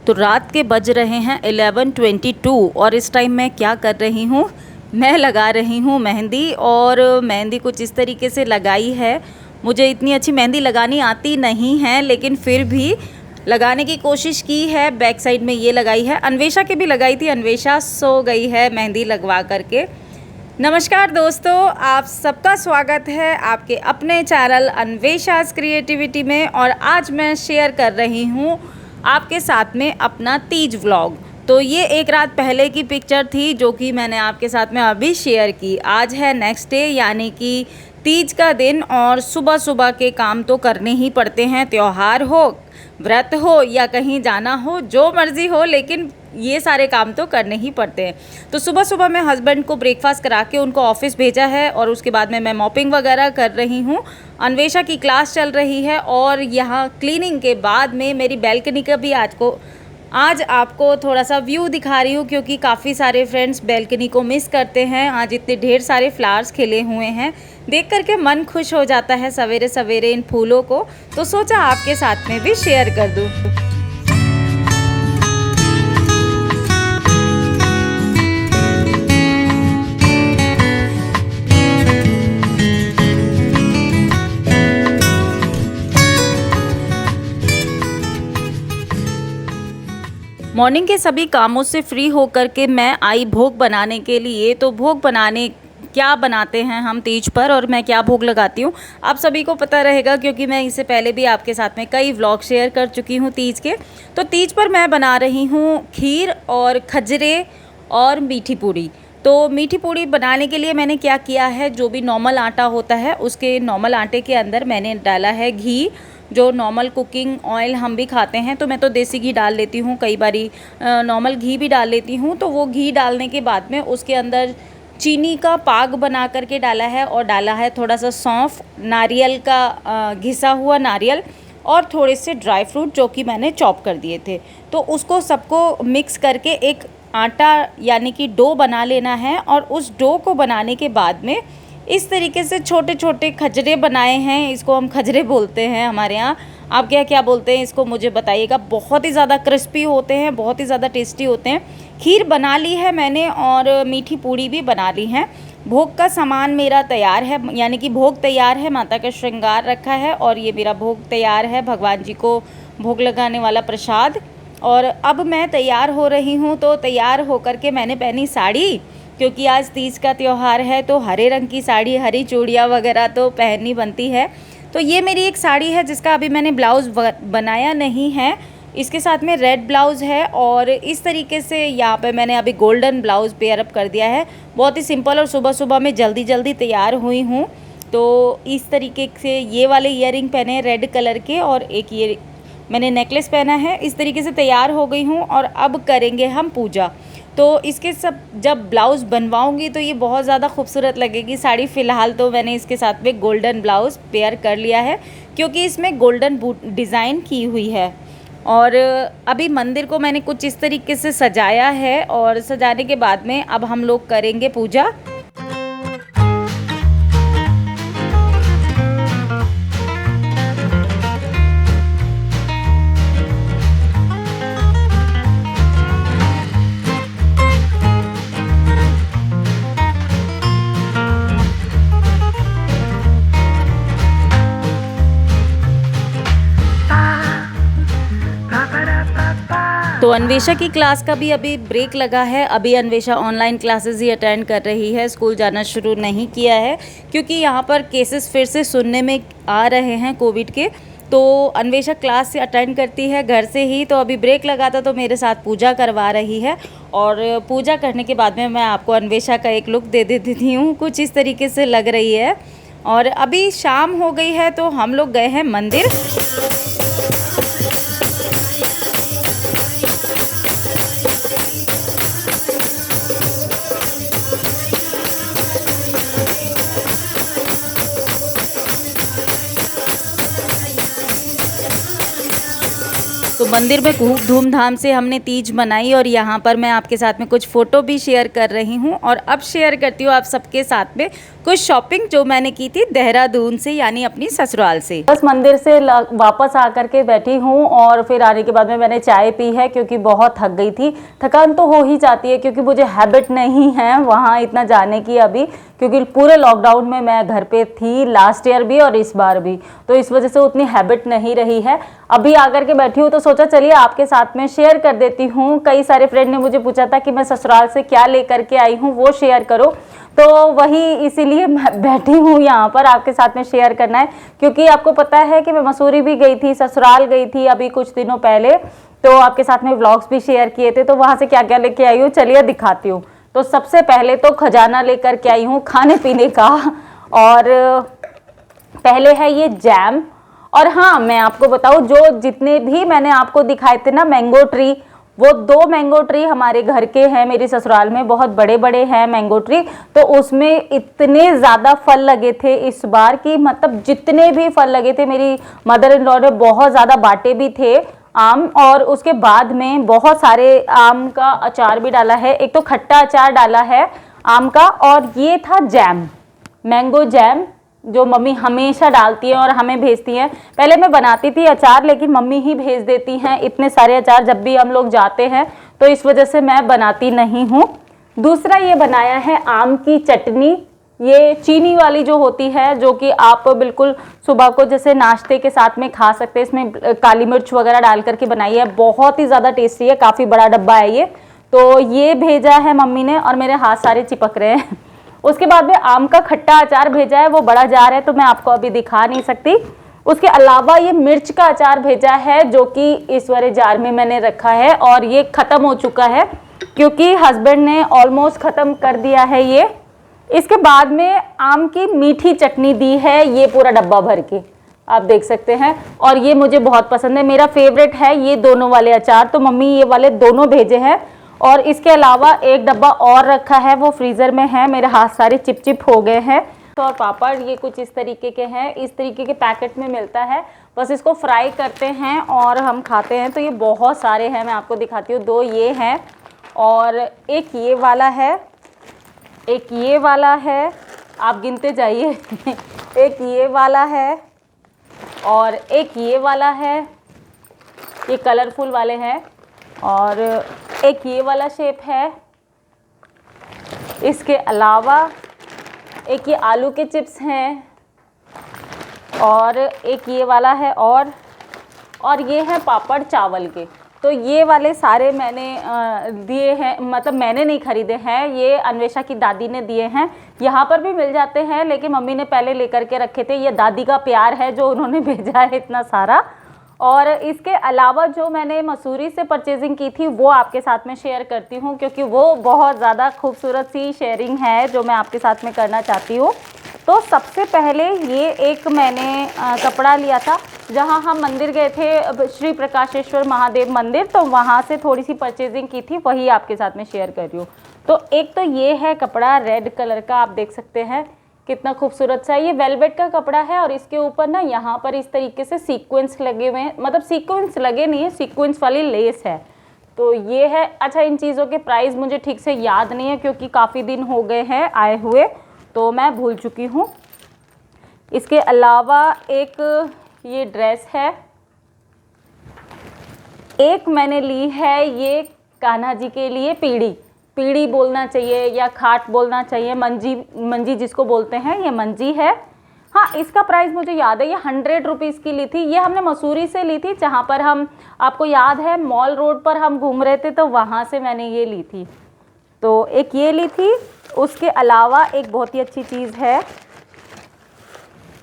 तो रात के बज रहे हैं 11:22 और इस टाइम मैं क्या कर रही हूँ, मैं लगा रही हूँ मेहंदी। और मेहंदी कुछ इस तरीके से लगाई है। मुझे इतनी अच्छी मेहंदी लगानी आती नहीं है, लेकिन फिर भी लगाने की कोशिश की है। बैक साइड में ये लगाई है, अन्वेषा की भी लगाई थी। अन्वेषा सो गई है मेहंदी लगवा करके। नमस्कार दोस्तों, आप सबका स्वागत है आपके अपने चैनल अन्वेषा's क्रिएटिविटी में। और आज मैं शेयर कर रही हूँ आपके साथ में अपना तीज व्लॉग। तो ये एक रात पहले की पिक्चर थी जो कि मैंने आपके साथ में अभी शेयर की। आज है नेक्स्ट डे, यानी कि तीज का दिन। और सुबह सुबह के काम तो करने ही पड़ते हैं, त्यौहार हो, व्रत हो या कहीं जाना हो, जो मर्ज़ी हो, लेकिन ये सारे काम तो करने ही पड़ते हैं। तो सुबह सुबह मैं हस्बैंड को ब्रेकफास्ट करा के उनको ऑफिस भेजा है और उसके बाद में मैं मॉपिंग वगैरह कर रही हूँ। अन्वेषा की क्लास चल रही है और यहाँ क्लीनिंग के बाद में मेरी बैल्कनी का भी आज आपको थोड़ा सा व्यू दिखा रही हूँ, क्योंकि काफ़ी सारे फ्रेंड्स बैल्कनी को मिस करते हैं। आज इतने ढेर सारे फ्लावर्स खिले हुए हैं, देख करके मन खुश हो जाता है सवेरे सवेरे इन फूलों को। तो सोचा आपके साथ में भी शेयर कर दूँ। मॉर्निंग के सभी कामों से फ्री होकर के मैं आई भोग बनाने के लिए। तो भोग बनाने क्या बनाते हैं हम तीज पर, और मैं क्या भोग लगाती हूँ आप सभी को पता रहेगा, क्योंकि मैं इससे पहले भी आपके साथ में कई व्लॉग शेयर कर चुकी हूँ तीज के। तो तीज पर मैं बना रही हूँ खीर और खजरे और मीठी पूड़ी। तो मीठी पूड़ी बनाने के लिए मैंने क्या किया है, जो भी नॉर्मल आटा होता है उसके नॉर्मल आटे के अंदर मैंने डाला है घी। जो नॉर्मल कुकिंग ऑयल हम भी खाते हैं, तो मैं तो देसी घी डाल लेती हूँ, कई बारी नॉर्मल घी भी डाल लेती हूँ। तो वो घी डालने के बाद में उसके अंदर चीनी का पाग बना करके डाला है, और डाला है थोड़ा सा सौंफ, नारियल का घिसा हुआ नारियल, और थोड़े से ड्राई फ्रूट जो कि मैंने चॉप कर दिए थे। तो उसको सबको मिक्स करके एक आटा यानी कि डो बना लेना है। और उस डो को बनाने के बाद में इस तरीके से छोटे छोटे खजरे बनाए हैं। इसको हम खजरे बोलते हैं हमारे यहाँ, आप क्या क्या बोलते हैं इसको मुझे बताइएगा। बहुत ही ज़्यादा क्रिस्पी होते हैं, बहुत ही ज़्यादा टेस्टी होते हैं। खीर बना ली है मैंने और मीठी पूड़ी भी बना ली है। भोग का सामान मेरा तैयार है, यानी कि भोग तैयार है, माता का श्रृंगार रखा है और ये मेरा भोग तैयार है, भगवान जी को भोग लगाने वाला प्रसाद। और अब मैं तैयार हो रही हूँ। तो तैयार होकर के मैंने पहनी साड़ी, क्योंकि आज तीज का त्यौहार है, तो हरे रंग की साड़ी, हरी चूड़ियाँ वगैरह तो पहननी बनती है। तो ये मेरी एक साड़ी है जिसका अभी मैंने ब्लाउज़ बनाया नहीं है। इसके साथ में रेड ब्लाउज़ है और इस तरीके से यहाँ पे मैंने अभी गोल्डन ब्लाउज़ पेयर अप कर दिया है। बहुत ही सिंपल, और सुबह सुबह में जल्दी जल्दी तैयार हुई हूँ। तो इस तरीके से ये वाले ईयरिंग पहने रेड कलर के, और एक ये मैंने नेकलेस पहना है। इस तरीके से तैयार हो गई हूँ और अब करेंगे हम पूजा। तो इसके सब जब ब्लाउज़ बनवाऊंगी तो ये बहुत ज़्यादा खूबसूरत लगेगी साड़ी। फ़िलहाल तो मैंने इसके साथ में गोल्डन ब्लाउज़ पेयर कर लिया है, क्योंकि इसमें गोल्डन डिज़ाइन की हुई है। और अभी मंदिर को मैंने कुछ इस तरीके से सजाया है, और सजाने के बाद में अब हम लोग करेंगे पूजा। तो अन्वेषा की क्लास का भी अभी ब्रेक लगा है। अभी अन्वेषा ऑनलाइन क्लासेस ही अटेंड कर रही है, स्कूल जाना शुरू नहीं किया है, क्योंकि यहाँ पर केसेस फिर से सुनने में आ रहे हैं कोविड के। तो अन्वेषा क्लास से अटेंड करती है घर से ही। तो अभी ब्रेक लगा था तो मेरे साथ पूजा करवा रही है, और पूजा करने के बाद में मैं आपको अन्वेषा का एक लुक दे देती हूँ, कुछ इस तरीके से लग रही है। और अभी शाम हो गई है तो हम लोग गए हैं मंदिर। तो मंदिर में खूब धूमधाम से हमने तीज मनाई, और यहाँ पर मैं आपके साथ में कुछ फ़ोटो भी शेयर कर रही हूँ। और अब शेयर करती हूँ आप सबके साथ में कुछ शॉपिंग जो मैंने की थी देहरादून से, यानी अपनी ससुराल से। बस मंदिर से वापस आकर के बैठी हूँ और फिर आने के बाद में मैंने चाय पी है, क्योंकि बहुत थक गई थी। थकान तो हो ही जाती है, क्योंकि मुझे हैबिट नहीं है वहाँ इतना जाने की अभी, क्योंकि पूरे लॉकडाउन में मैं घर पे थी, लास्ट ईयर भी और इस बार भी, तो इस वजह से उतनी हैबिट नहीं रही है। अभी आकर के बैठी हूँ तो सोचा चलिए आपके साथ में शेयर कर देती हूँ। कई सारे फ्रेंड ने मुझे पूछा था कि मैं ससुराल से क्या लेकर के आई हूँ वो शेयर करो, तो वही इसीलिए मैं बैठी हूँ यहाँ पर, आपके साथ में शेयर करना है। क्योंकि आपको पता है कि मैं मसूरी भी गई थी, ससुराल गई थी अभी कुछ दिनों पहले, तो आपके साथ में व्लॉग्स भी शेयर किए थे, तो वहाँ से क्या क्या लेके आई हूँ चलिए दिखाती हूँ। तो सबसे पहले तो खजाना लेकर के आई हूँ खाने पीने का, और पहले है ये जैम। और हाँ, मैं आपको बताऊँ, जो जितने भी मैंने आपको दिखाए थे ना मैंगो ट्री, वो 2 मैंगो ट्री हमारे घर के हैं, मेरी ससुराल में बहुत बड़े बड़े हैं मैंगो ट्री, तो उसमें इतने ज़्यादा फल लगे थे इस बार की, मतलब जितने भी फल लगे थे मेरी मदर इन लॉ ने बहुत ज़्यादा बांटे भी थे आम, और उसके बाद में बहुत सारे आम का अचार भी डाला है। एक तो खट्टा अचार डाला है आम का, और ये था जैम, मैंगो जैम, जो मम्मी हमेशा डालती है और हमें भेजती हैं। पहले मैं बनाती थी अचार, लेकिन मम्मी ही भेज देती हैं इतने सारे अचार जब भी हम लोग जाते हैं, तो इस वजह से मैं बनाती नहीं हूँ। दूसरा ये बनाया है आम की चटनी, ये चीनी वाली जो होती है, जो कि आप बिल्कुल सुबह को जैसे नाश्ते के साथ में खा सकते हैं। इसमें काली मिर्च वगैरह डाल करके बनाई है, बहुत ही ज़्यादा टेस्टी है, काफ़ी बड़ा डब्बा है ये। तो ये भेजा है मम्मी ने, और मेरे हाथ सारे चिपक रहे हैं। उसके बाद में आम का खट्टा अचार भेजा है, वो बड़ा जार है तो मैं आपको अभी दिखा नहीं सकती। उसके अलावा ये मिर्च का अचार भेजा है, जो कि इस वाले जार में मैंने रखा है, और ये ख़त्म हो चुका है क्योंकि हस्बैंड ने ऑलमोस्ट ख़त्म कर दिया है ये। इसके बाद में आम की मीठी चटनी दी है, ये पूरा डब्बा भर के आप देख सकते हैं, और ये मुझे बहुत पसंद है, मेरा फेवरेट है ये दोनों वाले अचार, तो मम्मी ये वाले दोनों भेजे हैं। और इसके अलावा एक डब्बा और रखा है, वो फ्रीज़र में है, मेरे हाथ सारे चिप चिप हो गए हैं। तो और पापड़ ये कुछ इस तरीके के हैं, इस तरीके के पैकेट में मिलता है, बस इसको फ्राई करते हैं और हम खाते हैं। तो ये बहुत सारे हैं, मैं आपको दिखाती हूँ। 2 ये हैं, और एक ये वाला है, एक ये वाला है, आप गिनते जाइए। एक ये वाला है, और एक ये वाला है, ये कलरफुल वाले हैं, और एक ये वाला शेप है। इसके अलावा एक ये आलू के चिप्स हैं, और एक ये वाला है, और ये है पापड़ चावल के। तो ये वाले सारे मैंने दिए हैं, मतलब मैंने नहीं खरीदे हैं, ये अन्वेषा की दादी ने दिए हैं। यहाँ पर भी मिल जाते हैं, लेकिन मम्मी ने पहले लेकर के रखे थे। ये दादी का प्यार है जो उन्होंने भेजा है इतना सारा। और इसके अलावा जो मैंने मसूरी से परचेजिंग की थी वो आपके साथ में शेयर करती हूँ, क्योंकि वो बहुत ज़्यादा खूबसूरत सी शेयरिंग है जो मैं आपके साथ में करना चाहती हूँ। तो सबसे पहले ये एक मैंने कपड़ा लिया था, जहाँ हम मंदिर गए थे, श्री प्रकाशेश्वर महादेव मंदिर, तो वहाँ से थोड़ी सी परचेजिंग की थी, वही आपके साथ में शेयर कर रही हूँ। तो एक तो ये है कपड़ा रेड कलर का, आप देख सकते हैं कितना खूबसूरत सा। ये वेलवेट का कपड़ा है, और इसके ऊपर ना यहाँ पर इस तरीके से सीक्वेंस लगे हुए हैं, मतलब सीक्वेंस लगे नहीं है, सीक्वेंस वाली लेस है। तो ये है। अच्छा, इन चीज़ों के प्राइस मुझे ठीक से याद नहीं है, क्योंकि काफ़ी दिन हो गए हैं आए हुए, तो मैं भूल चुकी हूँ। इसके अलावा एक ये ड्रेस है, एक मैंने ली है ये कान्हा जी के लिए पीढ़ी बोलना चाहिए या खाट बोलना चाहिए, मंजी जिसको बोलते हैं, ये मंजी है। हाँ, इसका प्राइस मुझे याद है, ये 100 रुपीज़ की ली थी। ये हमने मसूरी से ली थी, जहाँ पर हम, आपको याद है मॉल रोड पर हम घूम रहे थे, तो वहाँ से मैंने ये ली थी। तो एक ये ली थी। उसके अलावा एक बहुत ही अच्छी चीज़ है,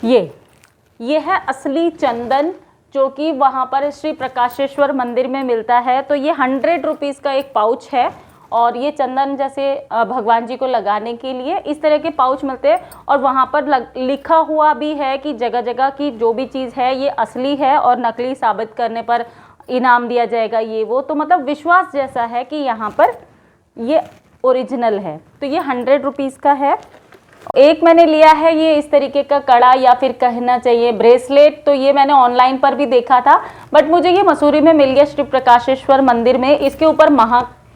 ये है असली चंदन, जो कि वहाँ पर श्री प्रकाशेश्वर मंदिर में मिलता है। तो ये 100 रुपीज़ का एक पाउच है, और ये चंदन जैसे भगवान जी को लगाने के लिए इस तरह के पाउच मिलते हैं। और वहाँ पर लिखा हुआ भी है कि जगह जगह की जो भी चीज़ है ये असली है, और नकली साबित करने पर इनाम दिया जाएगा, ये वो। तो मतलब विश्वास जैसा है कि यहाँ पर ये ओरिजिनल है। तो ये 100 रुपीज़ का है। एक मैंने लिया है ये इस तरीके का कड़ा, या फिर कहना चाहिए ब्रेसलेट। तो ये मैंने ऑनलाइन पर भी देखा था, बट मुझे ये मसूरी में मिल गया श्री प्रकाशेश्वर मंदिर में। इसके ऊपर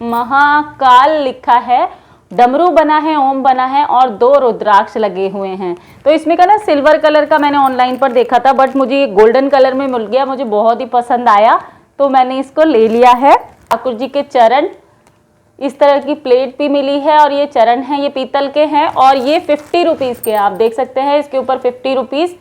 महाकाल लिखा है, डमरू बना है, ओम बना है और 2 रुद्राक्ष लगे हुए हैं। तो इसमें का ना सिल्वर कलर का मैंने ऑनलाइन पर देखा था, बट मुझे ये गोल्डन कलर में मिल गया, मुझे बहुत ही पसंद आया तो मैंने इसको ले लिया है। ठाकुर जी के चरण, इस तरह की प्लेट भी मिली है और ये चरण है, ये पीतल के हैं और ये 50 रुपीज़ के, आप देख सकते हैं इसके ऊपर 50 रुपीज़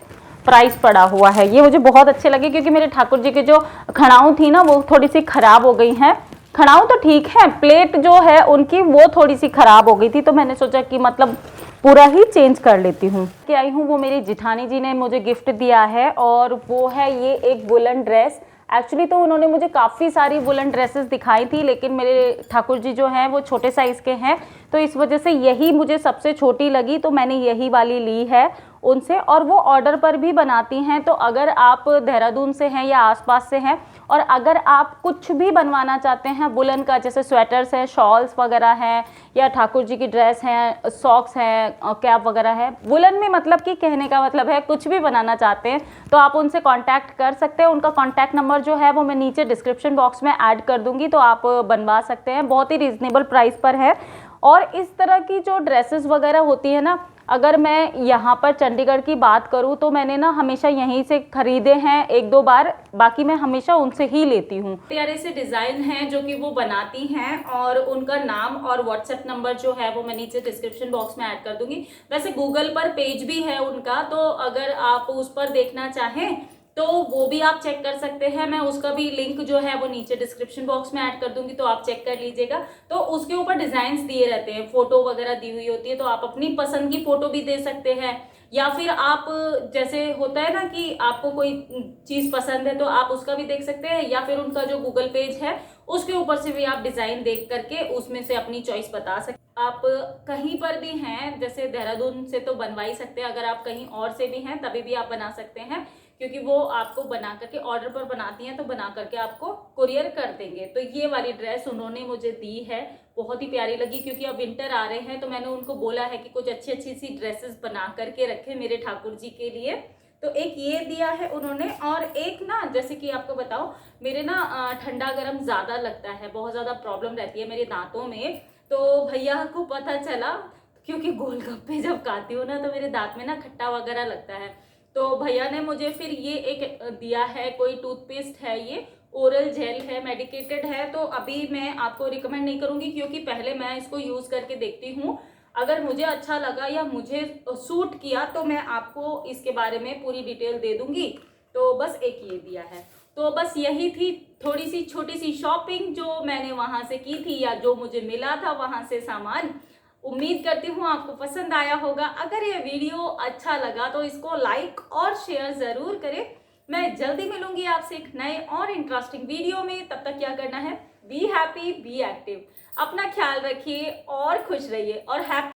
प्राइस पड़ा हुआ है। ये मुझे बहुत अच्छे लगे क्योंकि मेरे ठाकुर जी के जो खड़ाऊ थी ना वो थोड़ी सी खराब हो गई हैं। खड़ाऊ तो ठीक है, प्लेट जो है उनकी वो थोड़ी सी खराब हो गई थी, तो मैंने सोचा कि मतलब पूरा ही चेंज कर लेती हूँ। कि आई हूँ वो मेरी जिठानी जी ने मुझे गिफ्ट दिया है और वो है ये एक वुलन ड्रेस। एक्चुअली तो उन्होंने मुझे काफ़ी सारी वुलन ड्रेसेस दिखाई थी, लेकिन मेरे ठाकुर जी जो हैं वो छोटे साइज़ के हैं, तो इस वजह से यही मुझे सबसे छोटी लगी, तो मैंने यही वाली ली है उनसे। और वो ऑर्डर पर भी बनाती हैं, तो अगर आप देहरादून से हैं या आसपास से हैं और अगर आप कुछ भी बनवाना चाहते हैं वुलन का, जैसे स्वेटर्स हैं, शॉल्स वगैरह हैं या ठाकुर जी की ड्रेस हैं, सॉक्स हैं, कैप वगैरह है, वुलन में मतलब कि कहने का मतलब है कुछ भी बनाना चाहते हैं तो आप उनसे कांटेक्ट कर सकते हैं। उनका कांटेक्ट नंबर जो है वो मैं नीचे डिस्क्रिप्शन बॉक्स में ऐड कर दूंगी, तो आप बनवा सकते हैं, बहुत ही रीज़नेबल प्राइस पर है। और इस तरह की जो ड्रेसेस वगैरह होती है ना, अगर मैं यहाँ पर चंडीगढ़ की बात करूँ तो मैंने ना हमेशा यहीं से खरीदे हैं 1-2 बार, बाकी मैं हमेशा उनसे ही लेती हूँ। प्यारे से डिज़ाइन हैं जो कि वो बनाती हैं और उनका नाम और व्हाट्सएप नंबर जो है वो मैं नीचे डिस्क्रिप्शन बॉक्स में ऐड कर दूंगी। वैसे गूगल पर पेज भी है उनका, तो अगर आप उस पर देखना चाहें तो वो भी आप चेक कर सकते हैं। मैं उसका भी लिंक जो है वो नीचे डिस्क्रिप्शन बॉक्स में ऐड कर दूंगी, तो आप चेक कर लीजिएगा। तो उसके ऊपर डिजाइन्स दिए रहते हैं, फोटो वगैरह दी हुई होती है, तो आप अपनी पसंद की फोटो भी दे सकते हैं, या फिर आप जैसे होता है ना कि आपको कोई चीज पसंद है तो आप उसका भी देख सकते हैं, या फिर उनका जो गूगल पेज है उसके ऊपर से भी आप डिजाइन देख करके उसमें से अपनी चॉइस बता सकते हैं। आप कहीं पर भी हैं, जैसे देहरादून से तो बनवा ही सकते हैं, अगर आप कहीं और से भी हैं तभी भी आप बना सकते हैं, क्योंकि वो आपको बना करके ऑर्डर पर बनाती हैं, तो बना करके आपको कुरियर कर देंगे। तो ये वाली ड्रेस उन्होंने मुझे दी है, बहुत ही प्यारी लगी, क्योंकि अब विंटर आ रहे हैं तो मैंने उनको बोला है कि कुछ अच्छी अच्छी सी ड्रेसेस बना करके रखे मेरे ठाकुर जी के लिए। तो एक ये दिया है उन्होंने, और एक ना जैसे कि आपको बताओ मेरे ना ठंडा गर्म ज़्यादा लगता है, बहुत ज़्यादा प्रॉब्लम रहती है मेरे दांतों में। तो भैया को पता चला, क्योंकि गोलगप्पे जब खाती हूँ ना तो मेरे दांत में ना खट्टा वगैरह लगता है, तो भैया ने मुझे फिर ये एक दिया है, कोई टूथपेस्ट है, ये ओरल जेल है, मेडिकेटेड है। तो अभी मैं आपको रिकमेंड नहीं करूँगी, क्योंकि पहले मैं इसको यूज़ करके देखती हूँ, अगर मुझे अच्छा लगा या मुझे सूट किया तो मैं आपको इसके बारे में पूरी डिटेल दे दूंगी। तो बस एक ये दिया है। तो बस यही थी थोड़ी सी छोटी सी शॉपिंग जो मैंने वहाँ से की थी, या जो मुझे मिला था वहाँ से सामान। उम्मीद करती हूँ आपको पसंद आया होगा। अगर ये वीडियो अच्छा लगा तो इसको लाइक और शेयर ज़रूर करें। मैं जल्दी मिलूंगी आपसे एक नए और इंटरेस्टिंग वीडियो में। तब तक क्या करना है, बी हैप्पी, बी एक्टिव, अपना ख्याल रखिए और खुश रहिए और हैप्पी